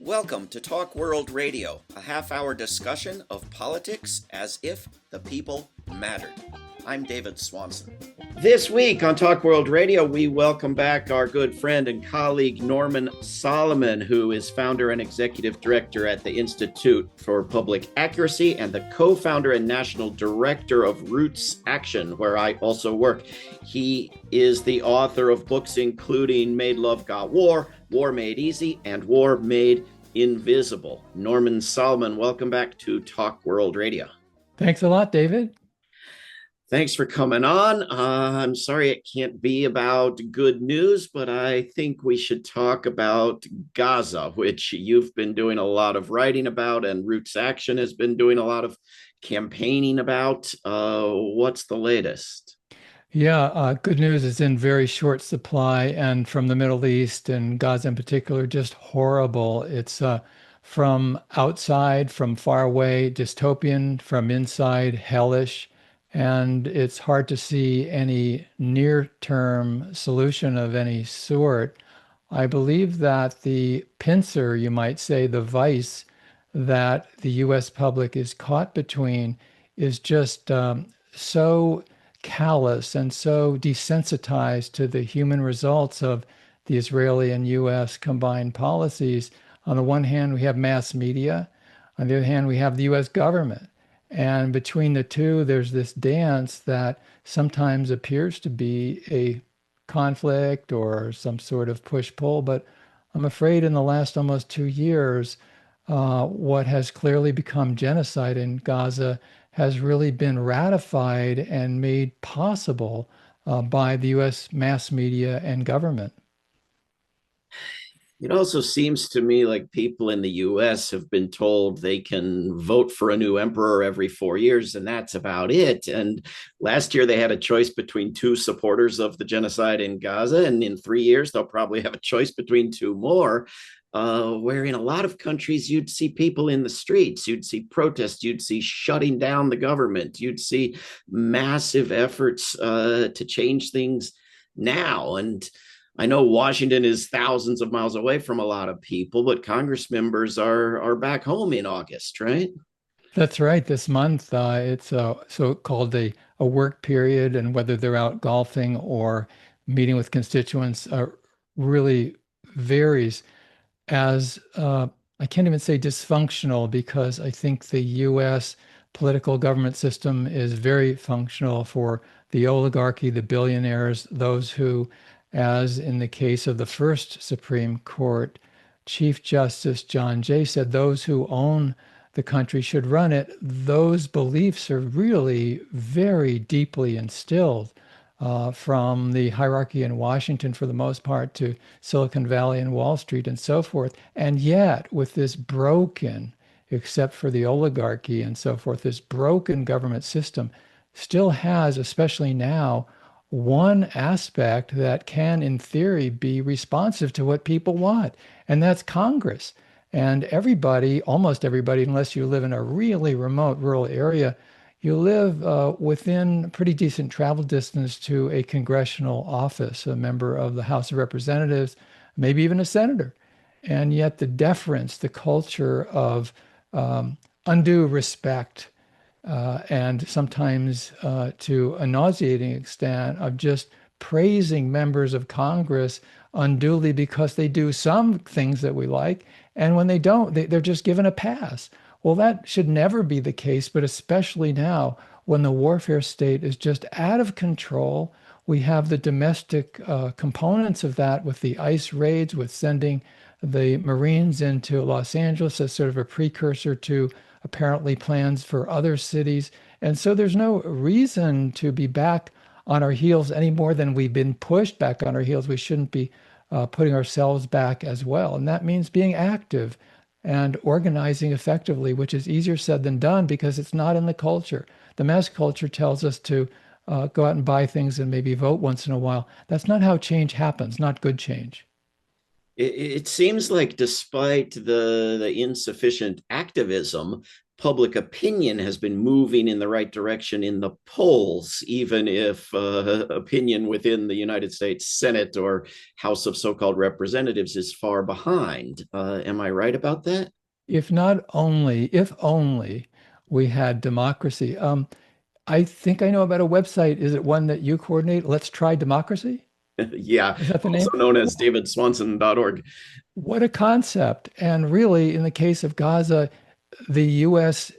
Welcome to Talk World Radio, a half-hour discussion of politics as if the people mattered. I'm David Swanson. This week on Talk World Radio, we welcome back our good friend and colleague Norman Solomon, who is founder and executive director at the Institute for Public Accuracy and the co-founder and national director of RootsAction, where I also work. He is the author of books including Made Love Got War, War Made Easy, and War Made Invisible. Norman Solomon, welcome back to Talk World Radio. Thanks a lot, David. Thanks for coming on. I'm sorry it can't be about good news, but I think we should talk about Gaza, which you've been doing a lot of writing about, and RootsAction has been doing a lot of campaigning about. What's the latest? Yeah, good news is in very short supply, and from the Middle East and Gaza in particular, just horrible. It's from outside, from far away, dystopian, from inside, hellish. And it's hard to see any near-term solution of any sort. I believe that the pincer, you might say, the vice that the U.S. public is caught between is just so callous and so desensitized to the human results of the Israeli and U.S. combined policies. On the one hand, we have mass media. On the other hand, we have the U.S. government. And between the two, there's this dance that sometimes appears to be a conflict or some sort of push-pull. But I'm afraid in the last almost 2 years, what has clearly become genocide in Gaza has really been ratified and made possible by the U.S. mass media and government. It also seems to me like people in the US have been told they can vote for a new emperor every 4 years, and that's about it. And last year they had a choice between two supporters of the genocide in Gaza, and in 3 years they'll probably have a choice between two more. Where in a lot of countries you'd see people in the streets, you'd see protests, you'd see shutting down the government, you'd see massive efforts to change things now. And I know Washington is thousands of miles away from a lot of people, but Congress members are back home in August, right? That's right. This month, it's so-called a work period, and whether they're out golfing or meeting with constituents really varies. As I can't even say dysfunctional, because I think the U.S. political government system is very functional for the oligarchy, the billionaires, those who, as in the case of the first Supreme Court, Chief Justice John Jay said, those who own the country should run it. Those beliefs are really very deeply instilled from the hierarchy in Washington, for the most part, to Silicon Valley and Wall Street and so forth. And yet, with this broken, except for the oligarchy and so forth, this broken government system still has, especially now, one aspect that can, in theory, be responsive to what people want, and that's Congress. And everybody, almost everybody, unless you live in a really remote rural area, you live within pretty decent travel distance to a congressional office, a member of the House of Representatives, maybe even a senator. And yet the deference, the culture of undue respect, and sometimes to a nauseating extent of just praising members of Congress unduly because they do some things that we like, and when they don't, they're just given a pass. Well, that should never be the case, but especially now when the warfare state is just out of control. We have the domestic components of that with the ICE raids, with sending the Marines into Los Angeles as sort of a precursor to apparently plans for other cities. And so there's no reason to be back on our heels any more than we've been pushed back on our heels. We shouldn't be putting ourselves back as well. And that means being active and organizing effectively, which is easier said than done because it's not in the culture. The mass culture tells us to go out and buy things and maybe vote once in a while. That's not how change happens, not good change. It seems like despite the insufficient activism, public opinion has been moving in the right direction in the polls, even if opinion within the United States Senate or House of so-called Representatives is far behind. Am I right about that? If only we had democracy. I think I know about a website. Is it one that you coordinate? Let's Try Democracy? Yeah, Is that the also name? known as davidswanson.org. What a concept. And really, in the case of Gaza, the U.S.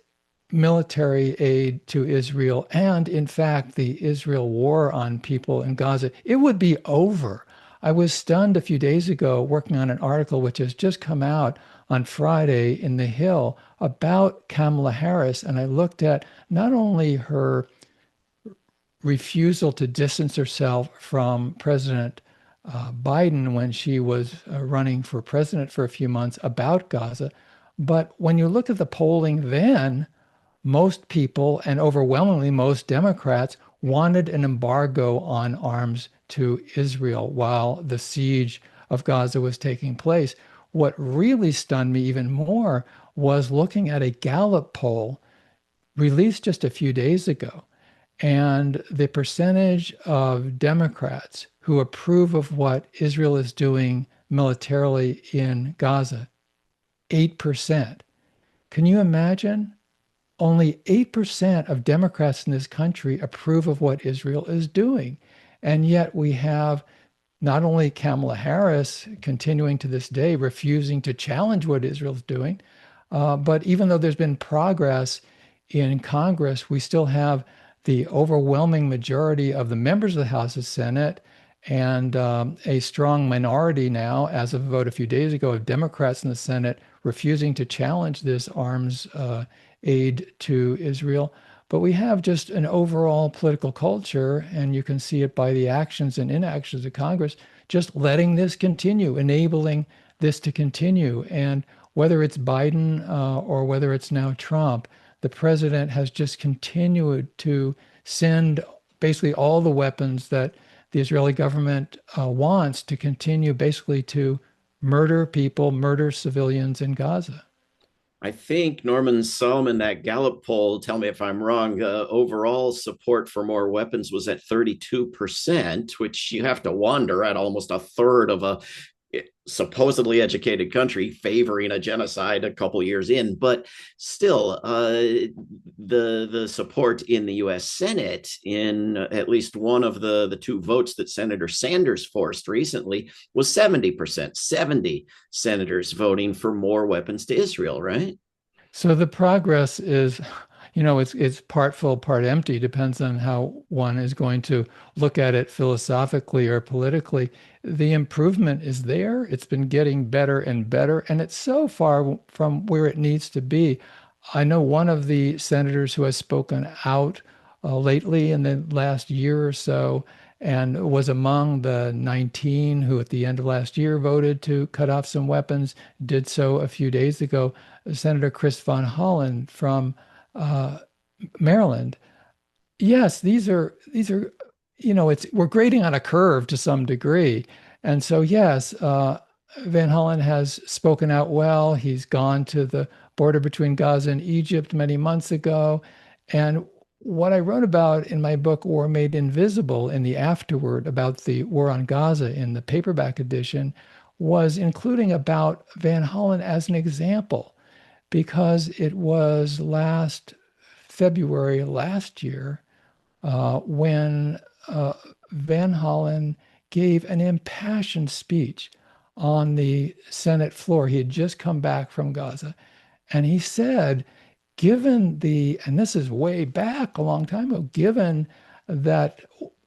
military aid to Israel and, in fact, the Israel war on people in Gaza, it would be over. I was stunned a few days ago working on an article which has just come out on Friday in The Hill about Kamala Harris. And I looked at not only her refusal to distance herself from President Biden when she was running for president for a few months about Gaza. But when you look at the polling then, most people and overwhelmingly most Democrats wanted an embargo on arms to Israel while the siege of Gaza was taking place. What really stunned me even more was looking at a Gallup poll released just a few days ago, and the percentage of Democrats who approve of what Israel is doing militarily in Gaza, 8%. Can you imagine? Only 8% of Democrats in this country approve of what Israel is doing. And yet we have not only Kamala Harris continuing to this day refusing to challenge what Israel's doing, but even though there's been progress in Congress, we still have the overwhelming majority of the members of the House and Senate and a strong minority now, as of a vote a few days ago, of Democrats in the Senate refusing to challenge this arms aid to Israel. But we have just an overall political culture, and you can see it by the actions and inactions of Congress, just letting this continue, enabling this to continue. And whether it's Biden or whether it's now Trump, the president has just continued to send basically all the weapons that the Israeli government wants to continue basically to murder people, murder civilians in Gaza. I think Norman Solomon, that Gallup poll, tell me if I'm wrong, overall support for more weapons was at 32%, which you have to wonder at almost a third of a supposedly educated country favoring a genocide a couple years in, but still, the support in the U.S. Senate in at least one of the two votes that Senator Sanders forced recently was 70%. 70 senators voting for more weapons to Israel, right? So the progress is, it's part full, part empty, depends on how one is going to look at it philosophically or politically. The improvement is there. It's been getting better and better, and it's so far from where it needs to be. I know one of the senators who has spoken out lately in the last year or so and was among the 19 who at the end of last year voted to cut off some weapons, did so a few days ago. Senator Chris Von Hollen from uh, Maryland. Yes, these are, it's we're grading on a curve to some degree, and so yes, Van Hollen has spoken out well. He's gone to the border between Gaza and Egypt many months ago, and what I wrote about in my book War Made Invisible in the afterword about the war on Gaza in the paperback edition was including about Van Hollen as an example because it was last February last year when Van Hollen gave an impassioned speech on the Senate floor. He had just come back from Gaza, and he said, and this is way back a long time ago, given that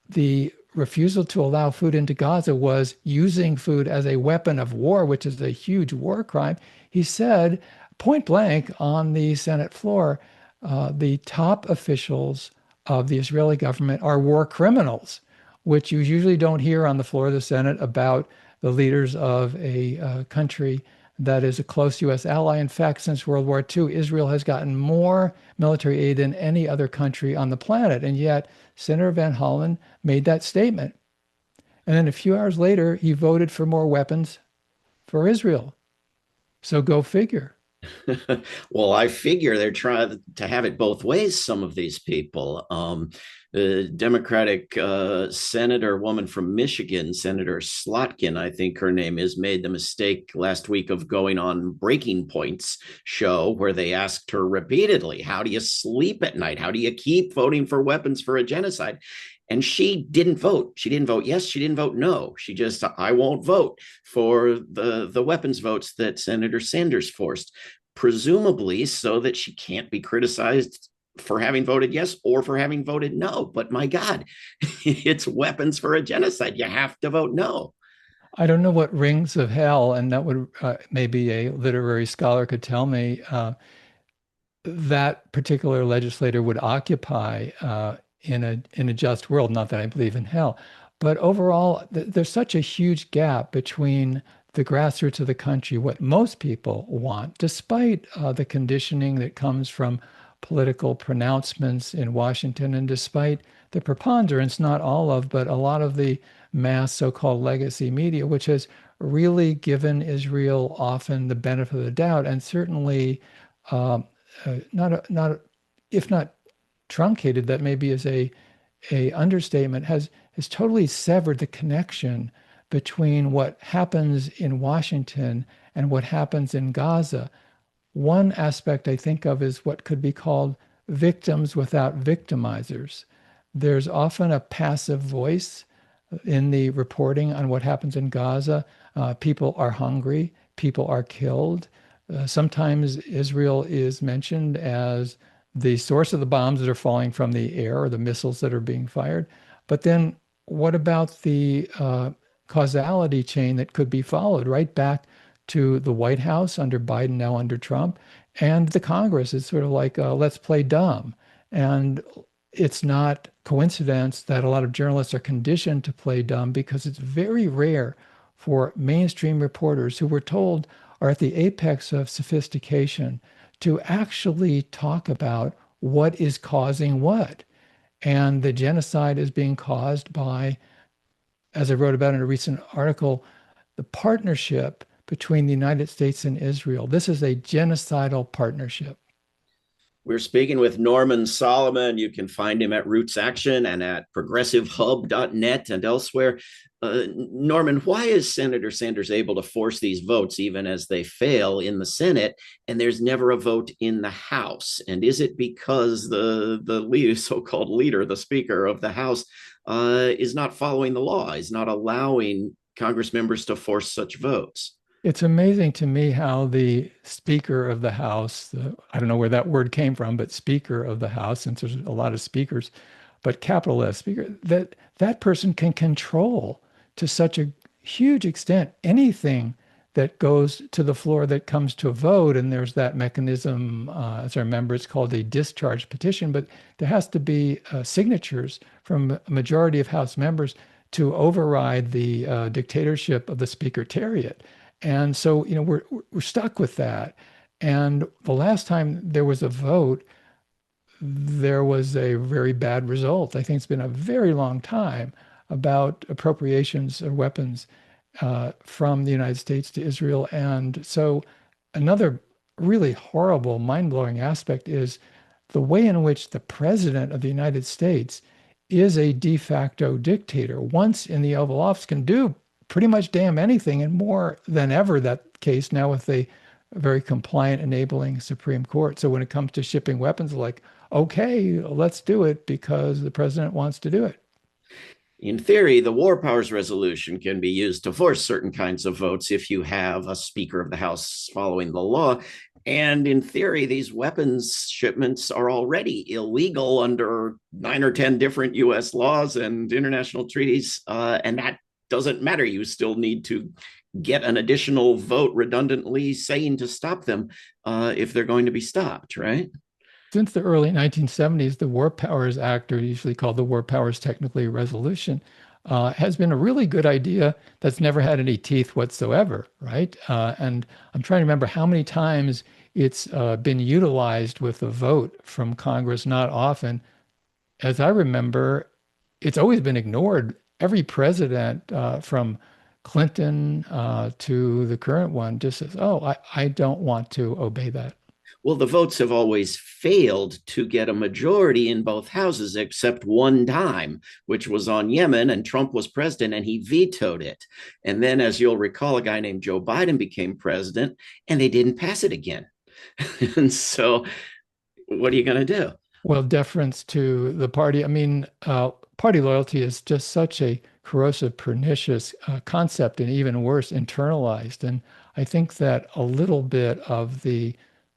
the refusal to allow food into Gaza was using food as a weapon of war, which is a huge war crime, he said point blank on the Senate floor, the top officials of the Israeli government are war criminals, which you usually don't hear on the floor of the Senate about the leaders of a country that is a close U.S. ally. In fact, since World War II, Israel has gotten more military aid than any other country on the planet. And yet, Senator Van Hollen made that statement. And then a few hours later, he voted for more weapons for Israel. So go figure. Well, I figure they're trying to have it both ways, some of these people. The Democratic senator woman from Michigan, Senator Slotkin, I think her name is, made the mistake last week of going on Breaking Point's show where they asked her repeatedly, how do you sleep at night? How do you keep voting for weapons for a genocide? And she didn't vote. She didn't vote yes. She didn't vote no. She just, I won't vote for the weapons votes that Senator Sanders forced, presumably so that she can't be criticized for having voted yes or for having voted no. But my God, it's weapons for a genocide. You have to vote no. I don't know what rings of hell, and that would maybe a literary scholar could tell me, that particular legislator would occupy in a just world. Not that I believe in hell, but overall, there's such a huge gap between the grassroots of the country, what most people want, despite the conditioning that comes from political pronouncements in Washington, and despite the preponderance, not all of, but a lot of the mass so-called legacy media, which has really given Israel often the benefit of the doubt, and certainly um, not if not truncated, that maybe is a understatement, has totally severed the connection between what happens in Washington and what happens in Gaza. One aspect I think of is what could be called victims without victimizers. There's often a passive voice in the reporting on what happens in Gaza. People are hungry, people are killed. Sometimes Israel is mentioned as the source of the bombs that are falling from the air or the missiles that are being fired. But then what about the causality chain that could be followed right back to the White House under Biden, now under Trump, and the Congress? Is sort of like, let's play dumb. And it's not coincidence that a lot of journalists are conditioned to play dumb, because it's very rare for mainstream reporters who we're told are at the apex of sophistication to actually talk about what is causing what. And the genocide is being caused by, as I wrote about in a recent article, the partnership between the United States and Israel. This is a genocidal partnership. We're speaking with Norman Solomon. You can find him at RootsAction and at progressivehub.net and elsewhere. Norman, why is Senator Sanders able to force these votes even as they fail in the Senate, and there's never a vote in the House? And is it because the so-called leader, the Speaker of the House, is not following the law, is not allowing Congress members to force such votes? It's amazing to me how the Speaker of the House, I don't know where that word came from, but Speaker of the House, since there's a lot of speakers, but capital S Speaker, that person can control to such a huge extent anything that goes to the floor that comes to a vote. And there's that mechanism, as I remember, it's called a discharge petition, but there has to be signatures from a majority of House members to override the dictatorship of the Speakertariat. And so, we're stuck with that. And the last time there was a vote, there was a very bad result. I think it's been a very long time about appropriations of weapons from the United States to Israel. And so, another really horrible, mind-blowing aspect is the way in which the president of the United States is a de facto dictator. Once in the Oval Office, can do pretty much damn anything, and more than ever that case now with a very compliant, enabling Supreme Court. So when it comes to shipping weapons, like, okay, let's do it because the president wants to do it. In theory, the War Powers Resolution can be used to force certain kinds of votes if you have a Speaker of the House following the law. And in theory, these weapons shipments are already illegal under 9 or 10 different US laws and international treaties. And that doesn't matter. You still need to get an additional vote redundantly saying to stop them if they're going to be stopped, right? Since the early 1970s, the War Powers Act, or usually called the War Powers Technically Resolution, has been a really good idea that's never had any teeth whatsoever, right? And I'm trying to remember how many times it's been utilized with a vote from Congress. Not often. As I remember, it's always been ignored. Every president from Clinton to the current one just says, oh, I don't want to obey that. Well, the votes have always failed to get a majority in both houses except one time, which was on Yemen, and Trump was president and he vetoed it. And then, as you'll recall, a guy named Joe Biden became president and they didn't pass it again. And so, what are you going to do? Well, deference to the party. I mean, party loyalty is just such a corrosive, pernicious concept, and even worse, internalized. And I think that a little bit of the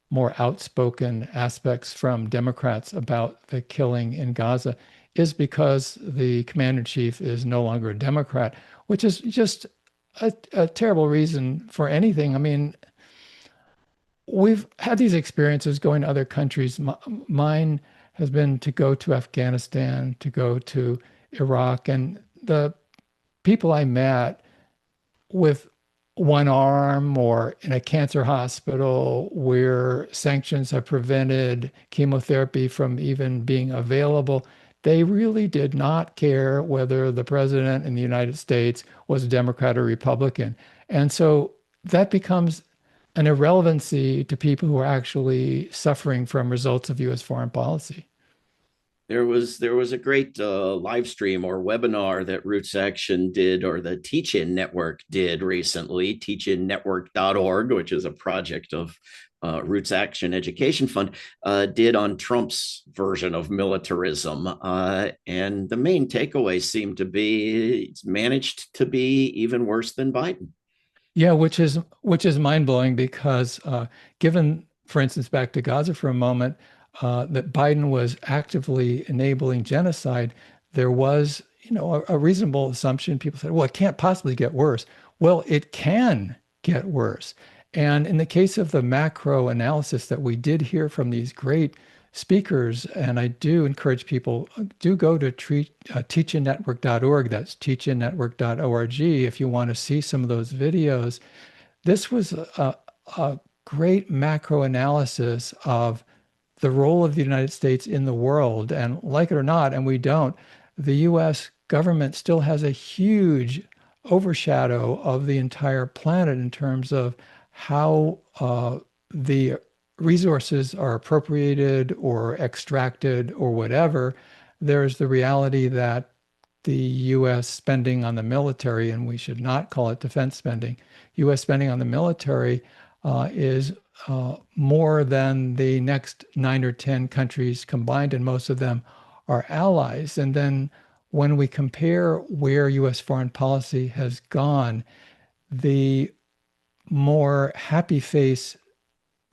more outspoken aspects from Democrats about the killing in Gaza is because the commander in chief is no longer a Democrat, which is just a terrible reason for anything. I mean, we've had these experiences going to other countries. Mine has been to go to Afghanistan, to go to Iraq, and the people I met with one arm or in a cancer hospital where sanctions have prevented chemotherapy from even being available, they really did not care whether the president in the United States was a Democrat or Republican. And so that becomes an irrelevancy to people who are actually suffering from results of U.S. foreign policy. There was a great live stream or webinar that RootsAction did, or the Teach-In Network did recently, teachinnetwork.org, which is a project of RootsAction Education Fund, did on Trump's version of militarism. And the main takeaway seemed to be it's managed to be even worse than Biden. Yeah, which is mind-blowing because given, for instance, back to Gaza for a moment, that Biden was actively enabling genocide, there was, a reasonable assumption. People said, well, it can't possibly get worse. Well, it can get worse. And in the case of the macro analysis that we did hear from these great speakers, and I do encourage people, do go to teachinnetwork.org. That's teachinnetwork.org if you want to see some of those videos. This was a great macro analysis of the role of the United States in the world. And like it or not, and we don't, the US government still has a huge overshadow of the entire planet in terms of how the resources are appropriated or extracted or whatever. There's the reality that the US spending on the military, and we should not call it defense spending, US spending on the military is more than the next 9 or 10 countries combined, and most of them are allies. And then when we compare where US foreign policy has gone, the more happy face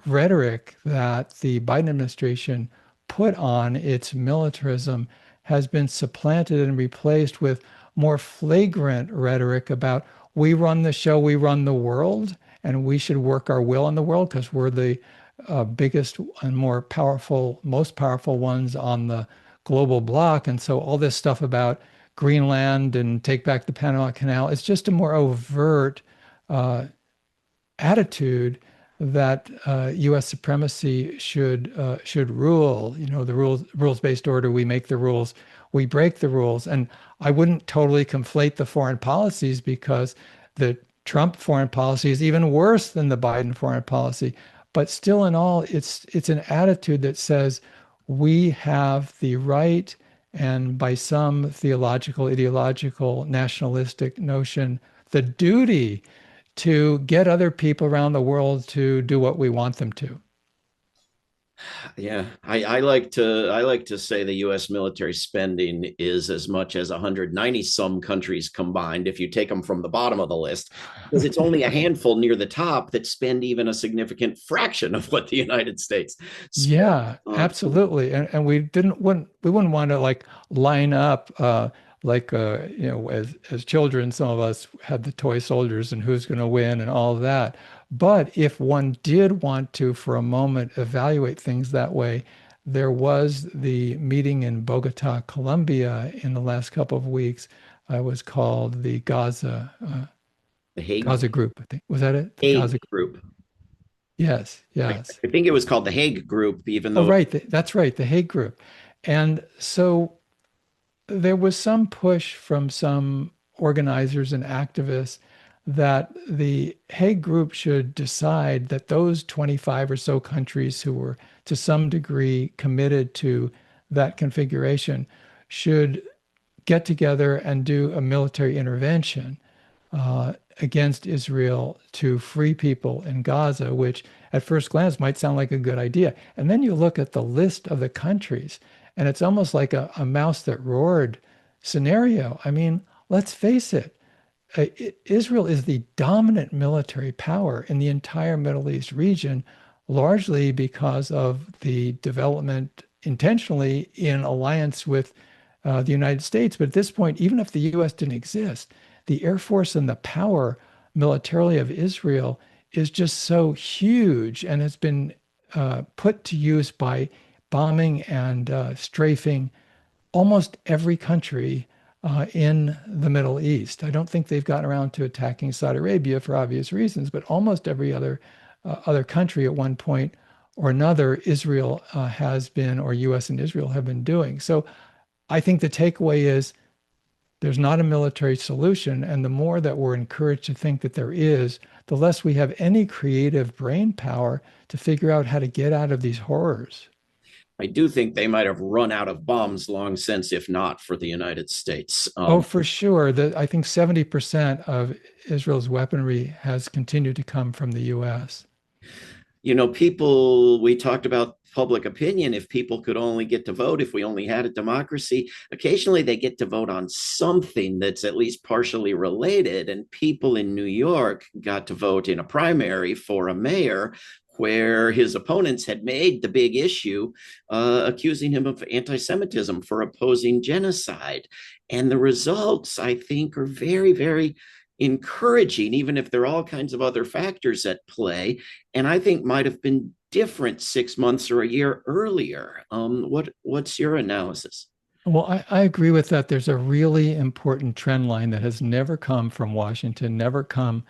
rhetoric that the Biden administration put on its militarism has been supplanted and replaced with more flagrant rhetoric about we run the show, we run the world, and we should work our will on the world because we're the biggest and more powerful, most powerful ones on the global block. And so all this stuff about Greenland and take back the Panama Canal, it's just a more overt attitude that U.S. supremacy should rule. The rules-based order. We make the rules, we break the rules. And I wouldn't totally conflate the foreign policies because the Trump foreign policy is even worse than the Biden foreign policy. But still, in all, it's an attitude that says we have the right, and by some theological, ideological, nationalistic notion, the duty to get other people around the world to do what we want them to. Yeah, I like to say the U.S. military spending is as much as 190 some countries combined if you take them from the bottom of the list, because it's only a handful near the top that spend even a significant fraction of what the United States spends. Yeah, absolutely. And we wouldn't want to like line up as children, some of us had the toy soldiers and who's going to win and all of that. But if one did want to, for a moment, evaluate things that way, there was the meeting in Bogota, Colombia, in the last couple of weeks. It was called the The Hague Gaza Group, I think. Was that it? The Hague Gaza. Group. Yes, I, yes. I think it was called the Hague Group, even Oh, though right. That's right. The Hague Group. And so there was some push from some organizers and activists that the Hague Group should decide that those 25 or so countries who were to some degree committed to that configuration should get together and do a military intervention against Israel to free people in Gaza, which at first glance might sound like a good idea. And then you look at the list of the countries, and it's almost like a mouse that roared scenario. I mean, let's face it, Israel is the dominant military power in the entire Middle East region, largely because of the development intentionally in alliance with the United States. But at this point, even if the US didn't exist, the Air Force and the power militarily of Israel is just so huge and has been put to use by bombing and strafing almost every country in the Middle East. I don't think they've gotten around to attacking Saudi Arabia for obvious reasons, but almost every other country at one point or another, Israel has been, or U.S. and Israel have been doing. So I think the takeaway is there's not a military solution, and the more that we're encouraged to think that there is, the less we have any creative brain power to figure out how to get out of these horrors. I do think they might have run out of bombs long since, if not for the United States. Oh, for sure. I think 70% of Israel's weaponry has continued to come from the US. People, we talked about public opinion. If people could only get to vote, if we only had a democracy, occasionally they get to vote on something that's at least partially related. And people in New York got to vote in a primary for a mayor where his opponents had made the big issue, accusing him of anti-Semitism for opposing genocide. And the results, I think, are very, very encouraging, even if there are all kinds of other factors at play, and I think might have been different 6 months or a year earlier. What's your analysis? Well, I agree with that. There's a really important trend line that has never come from Washington, never come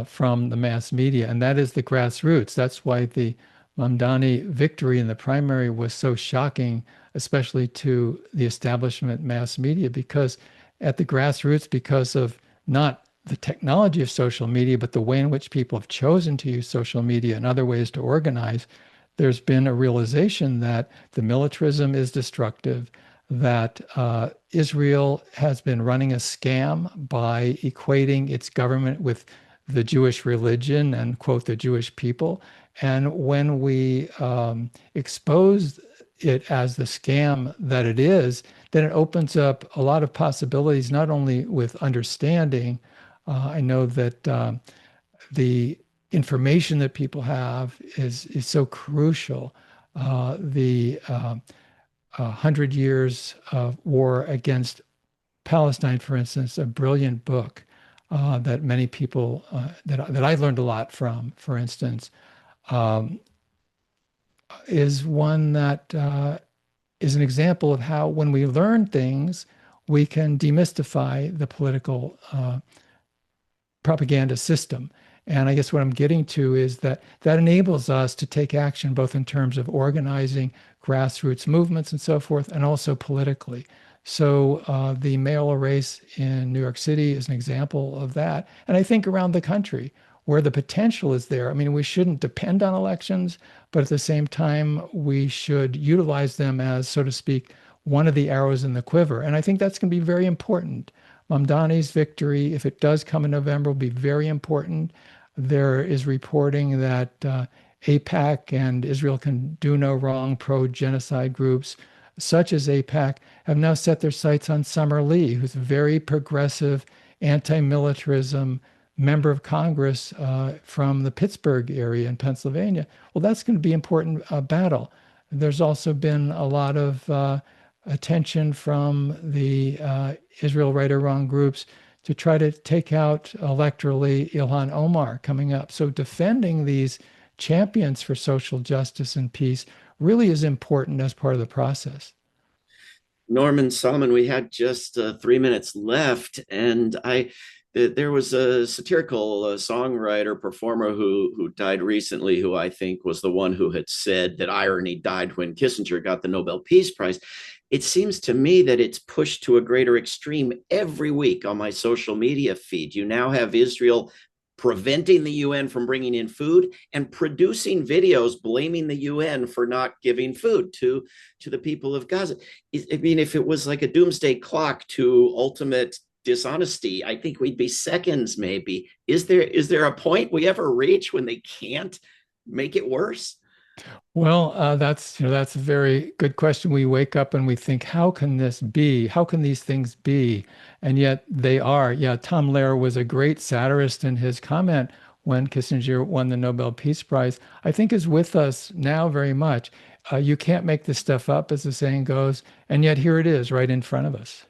from the mass media, and that is the grassroots. That's why the Mamdani victory in the primary was so shocking, especially to the establishment mass media, because at the grassroots, because of not the technology of social media, but the way in which people have chosen to use social media and other ways to organize, there's been a realization that the militarism is destructive, that Israel has been running a scam by equating its government with the Jewish religion and, quote, the Jewish people. And when we expose it as the scam that it is, then it opens up a lot of possibilities, not only with understanding. I know that the information that people have is so crucial. The 100 Years of War Against Palestine, for instance, a brilliant book that many people, that I learned a lot from, for instance, is one that is an example of how when we learn things, we can demystify the political propaganda system. And I guess what I'm getting to is that that enables us to take action both in terms of organizing grassroots movements and so forth, and also politically. So the mayoral race in New York City is an example of that. And I think around the country, where the potential is there. I mean, we shouldn't depend on elections, but at the same time, we should utilize them as, so to speak, one of the arrows in the quiver. And I think that's going to be very important. Mamdani's victory, if it does come in November, will be very important. There is reporting that AIPAC and Israel Can Do No Wrong pro-genocide groups, such as AIPAC, have now set their sights on Summer Lee, who's a very progressive anti-militarism member of Congress from the Pittsburgh area in Pennsylvania. Well, that's going to be an important battle. There's also been a lot of attention from the Israel Right or Wrong groups to try to take out electorally Ilhan Omar coming up. So defending these champions for social justice and peace really is important as part of the process. Norman Solomon, we had just 3 minutes left, and there was a satirical songwriter performer who died recently, who I think was the one who had said that irony died when Kissinger got the Nobel Peace Prize. it seems to me that it's pushed to a greater extreme every week on my social media feed. You now have Israel preventing the UN from bringing in food and producing videos blaming the UN for not giving food to the people of Gaza. I mean, if it was like a doomsday clock to ultimate dishonesty, I think we'd be seconds maybe. Is there a point we ever reach when they can't make it worse? Well, that's a very good question. We wake up and we think, how can this be? How can these things be? And yet they are. Yeah, Tom Lehrer was a great satirist, and his comment when Kissinger won the Nobel Peace Prize, I think is with us now very much. You can't make this stuff up, as the saying goes, and yet here it is right in front of us.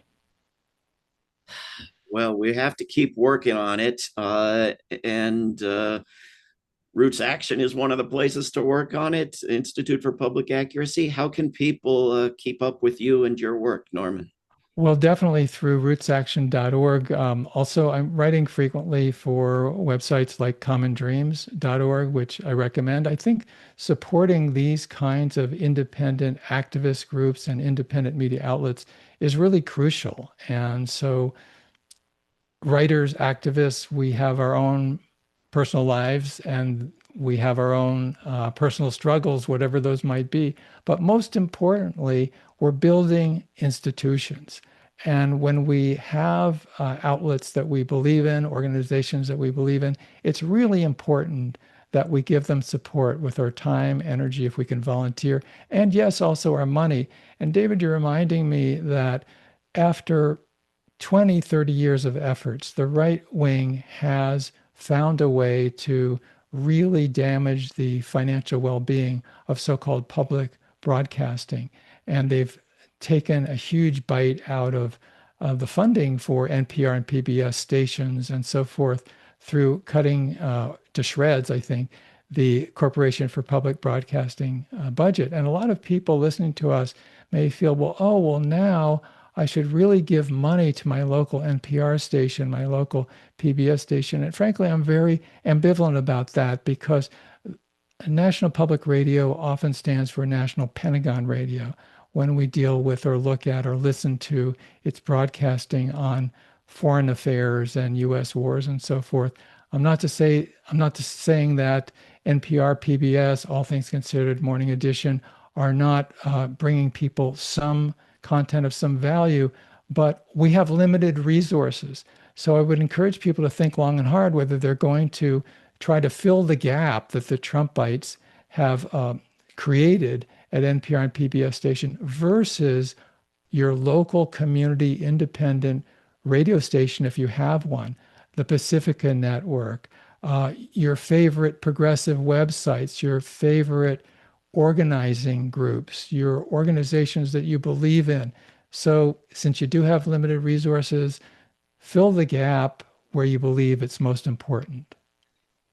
Well, we have to keep working on it. And Roots Action is one of the places to work on it. Institute for Public Accuracy. How can people keep up with you and your work, Norman? Well, definitely through rootsaction.org. Also, I'm writing frequently for websites like commondreams.org, which I recommend. I think supporting these kinds of independent activist groups and independent media outlets is really crucial. And so writers, activists, we have our own personal lives and we have our own personal struggles, whatever those might be. But most importantly, we're building institutions. And when we have outlets that we believe in, organizations that we believe in, it's really important that we give them support with our time, energy, if we can volunteer, and yes, also our money. And David, you're reminding me that after 20, 30 years of efforts, the right wing has found a way to really damage the financial well-being of so-called public broadcasting. And they've taken a huge bite out of the funding for NPR and PBS stations and so forth through cutting to shreds, I think, the Corporation for Public Broadcasting budget. And a lot of people listening to us may feel, well, now I should really give money to my local NPR station, my local PBS station. And frankly, I'm very ambivalent about that because National Public Radio often stands for National Pentagon Radio when we deal with or look at or listen to its broadcasting on foreign affairs and U.S. wars and so forth. I'm not just saying that NPR, PBS, All Things Considered, Morning Edition are not bringing people some content of some value, but we have limited resources. So I would encourage people to think long and hard whether they're going to try to fill the gap that the Trumpites have created at NPR and PBS station versus your local community independent radio station, if you have one, the Pacifica Network, your favorite progressive websites, your favorite organizing groups, your organizations that you believe in. So since you do have limited resources, fill the gap where you believe it's most important.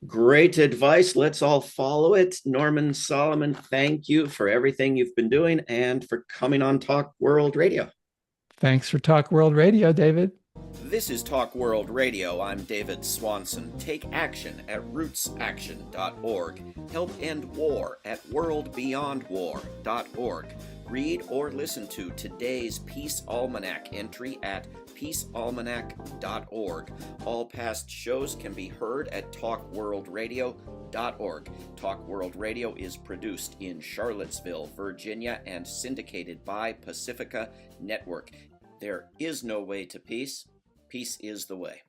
Great advice. Let's all follow it. Norman Solomon, thank you for everything you've been doing and for coming on Talk World Radio. Thanks for Talk World Radio, David. This is Talk World Radio. I'm David Swanson. Take action at rootsaction.org. Help end war at worldbeyondwar.org. Read or listen to today's Peace Almanac entry at peacealmanac.org. All past shows can be heard at talkworldradio.org. Talk World Radio is produced in Charlottesville, Virginia, and syndicated by Pacifica Network. There is no way to peace. Peace is the way.